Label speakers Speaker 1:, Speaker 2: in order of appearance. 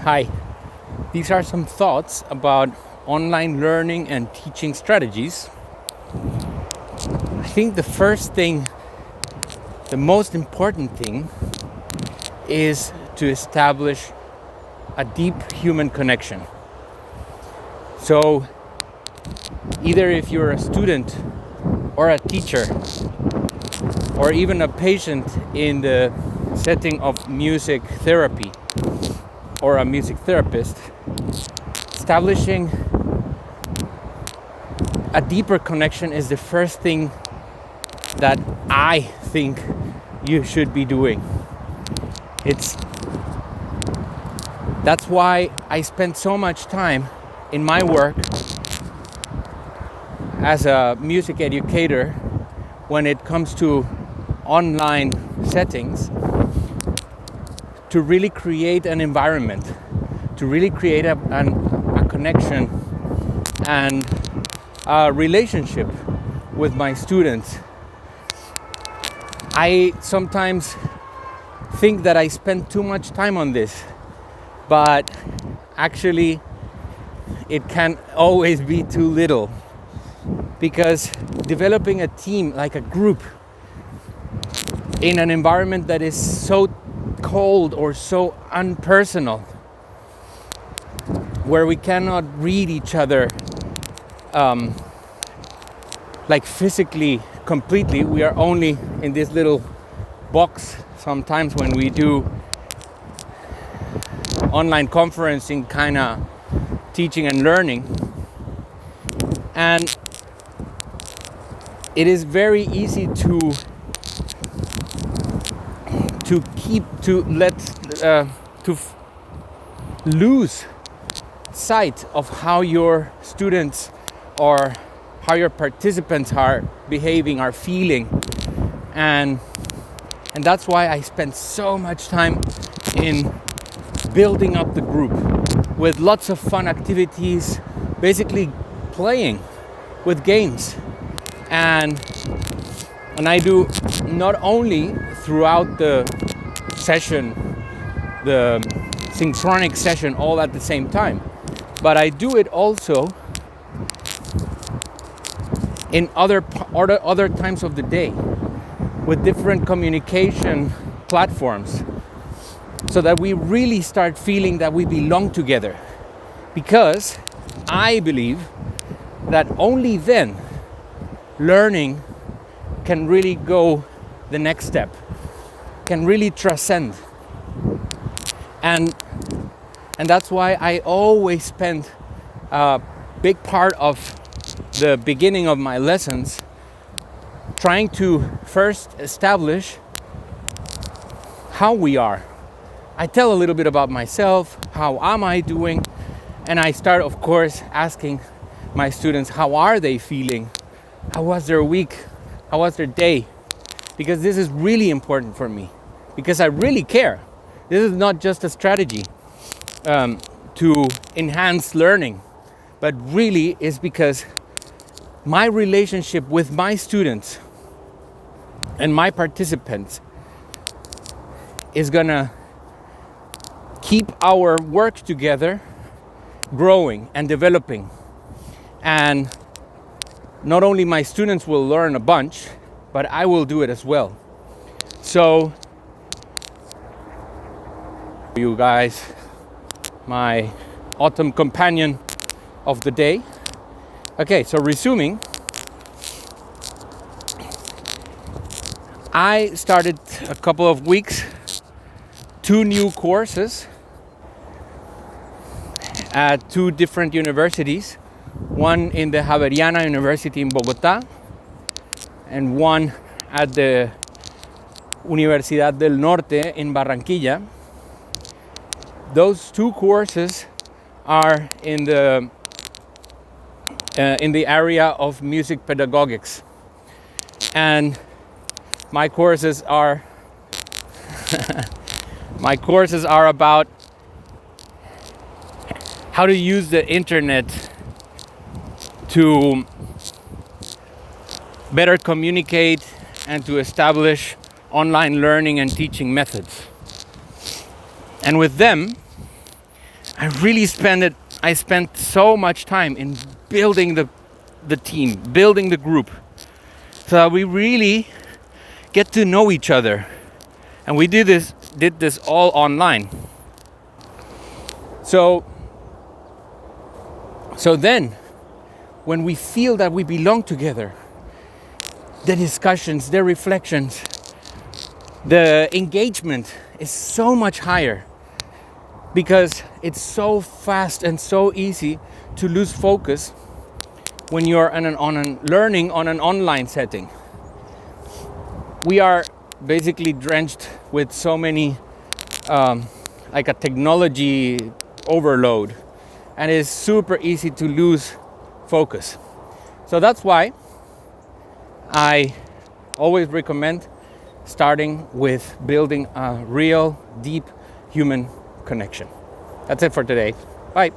Speaker 1: Hi, these are some thoughts about online learning and teaching strategies. I think the first thing, the most important thing, is to establish a deep human connection. So, either if you're a student or a teacher or even a patient in the setting of music therapy or a music therapist, establishing a deeper connection is the first thing that I think you should be doing. That's why I spend so much time in my work as a music educator when it comes to online settings, to really create an environment, to really create a connection and a relationship with my students. I sometimes think that I spend too much time on this, but actually it can always be too little, because developing a team, like a group, in an environment that is so cold or so unpersonal, where we cannot read each other like physically completely. We are only in this little box sometimes when we do online conferencing kind of teaching and learning, and it is very easy to lose sight of how your students or how your participants are behaving, are feeling, and that's why I spend so much time in building up the group with lots of fun activities, basically playing with games, and I do not only throughout the session, the synchronic session, all at the same time, but I do it also in other times of the day with different communication platforms, so that we really start feeling that we belong together. Because I believe that only then learning can really go the next step, can really transcend. And that's why I always spend a big part of the beginning of my lessons trying to first establish how we are. I tell a little bit about myself, how am I doing, and I start, of course, asking my students, how are they feeling? How was their week? How was their day? Because this is really important for me, because I really care. This is not just a strategy to enhance learning, but really is because my relationship with my students and my participants is gonna keep our work together growing and developing. And not only my students will learn a bunch, but I will do it as well. So, you guys, my autumn companion of the day. Okay, so resuming, I started a couple of weeks, 2 new courses at 2 different universities, one in the Javeriana University in Bogotá and one at the Universidad del Norte in Barranquilla. Those 2 courses are in the area of music pedagogics, and my courses are about how to use the internet to better communicate and to establish online learning and teaching methods. And with them, I spent so much time in building the team, building the group, so that we really get to know each other. And we did this all online. So then, when we feel that we belong together, the discussions, the reflections, the engagement is so much higher, because it's so fast and so easy to lose focus when you're learning on an online setting. We are basically drenched with so many, like a technology overload, and it's super easy to lose focus. So that's why I always recommend starting with building a real, deep human connection. That's it for today. Bye.